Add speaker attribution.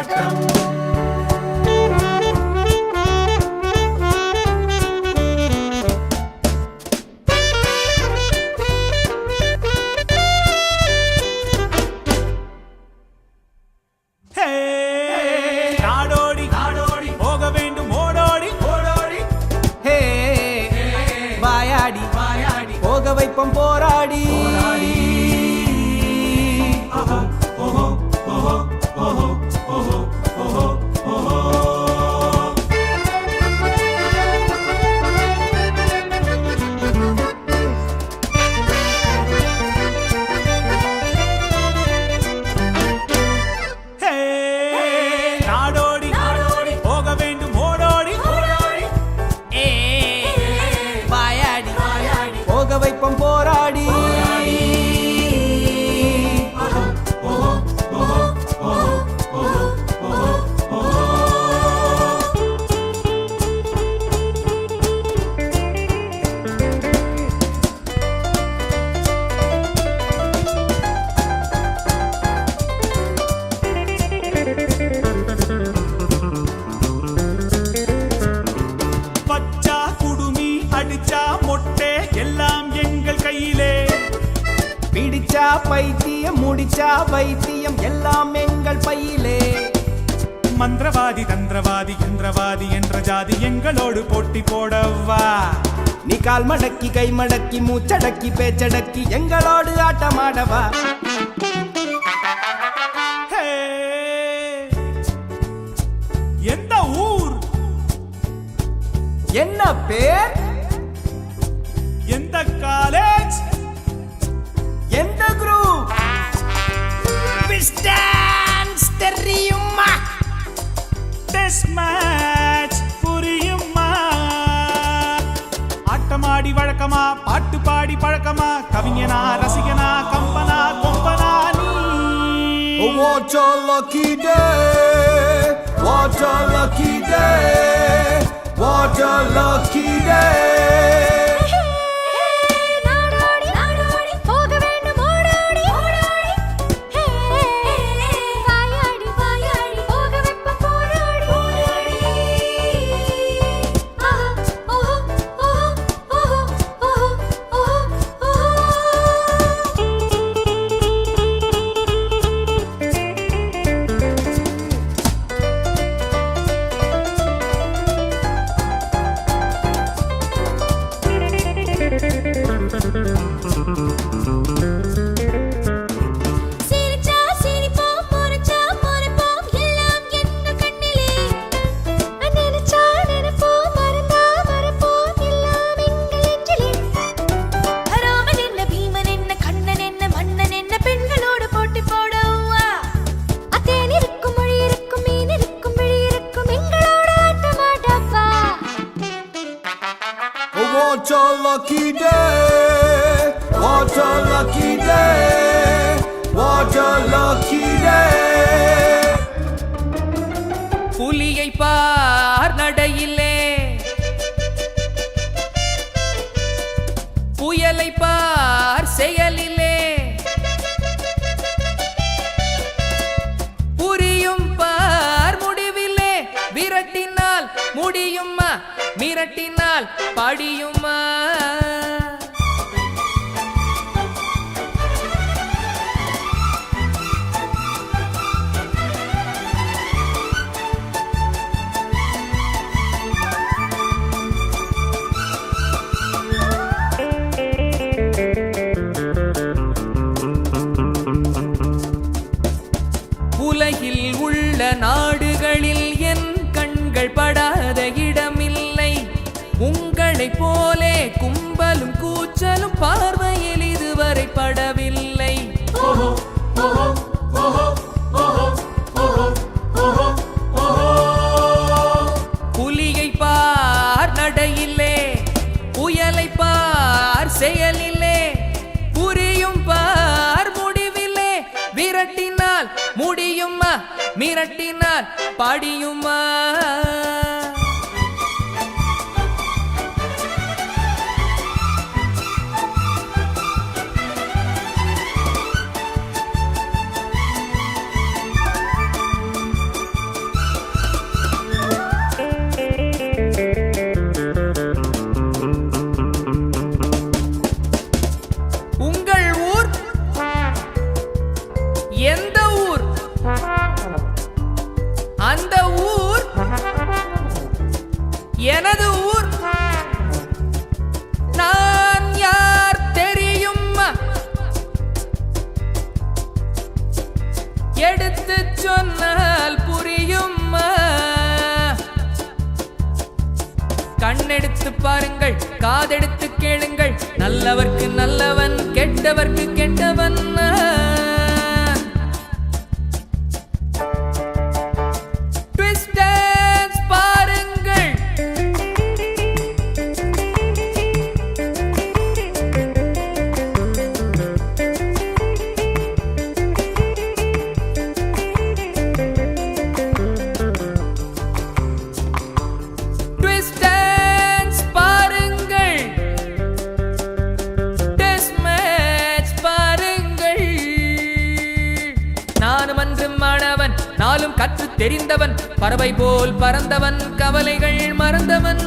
Speaker 1: ஆட்டம்
Speaker 2: வைப்பம் போராடி
Speaker 1: நாடோடி போக வேண்டும் ஓடோடி
Speaker 2: வாயாடி போக வைப்பம் போராடி
Speaker 1: பச்சா குடுமி அடிச்சா மொட்டை எல்லாம் எங்கள் கையிலே
Speaker 2: பிடிச்சா பைத்தியம் முடிச்சா வைத்தியம் எல்லாம் எங்கள் பையிலே
Speaker 1: மந்திரவாதி தந்திரவாதி இந்திரவாதி என்ற ஜாதி எங்களோடு போட்டி போடவா
Speaker 2: நீ கால் மடக்கி கை மடக்கி மூச்சடக்கி பேச்சடக்கி எங்களோடு ஆட்டமாடவா
Speaker 1: எந்த ஊர்
Speaker 2: என்ன பேர்
Speaker 1: எந்த காலேஜ்
Speaker 2: எந்த குரூப் பிஸ்டான்ஸ் தெரியுமா
Speaker 1: டெஸ்ட் மேட்ச் புரியுமா ஆட்டமாடி வழக்கமா பாட்டு பாடி பழக்கமா கவிஞனா ரசிகனா கம்பனா கொம்பனா நீ
Speaker 2: What a lucky day What a lucky day What a lucky day What a lucky day What a lucky day What a lucky day
Speaker 3: புலியை பார் நடையிலே புயலை பார் செயலிலே புரியும் பார் முடிவிலே விரட்டினால் முடியுமா மிரட்டினால் படியுமா உலகில் உள்ள நாடுகளில் என் கண்கள் படாத இடமில்லை உங்களைப் போலே கும்பலும் கூச்சலும் பார்வையில் இதுவரை படவில்லை புலியை பார் நடையிலே புயலை பார் செயலிலே புரியும் பார் முடிவிலே விரட்டினால் முடியுமா மிரட்டினால் படியுமா நல்லவர்க்கு நல்லவன் கெட்டவர்க்கு கெட்டவன் Twist dance பாருங்கள் Twist dance பாருங்கள் Test match பாருங்கள் நானும் அன்று மாணவன் நாளும் கற்று தெரிந்தவன் பறவை போல் பறந்தவன் கவலைகள் மறந்தவன்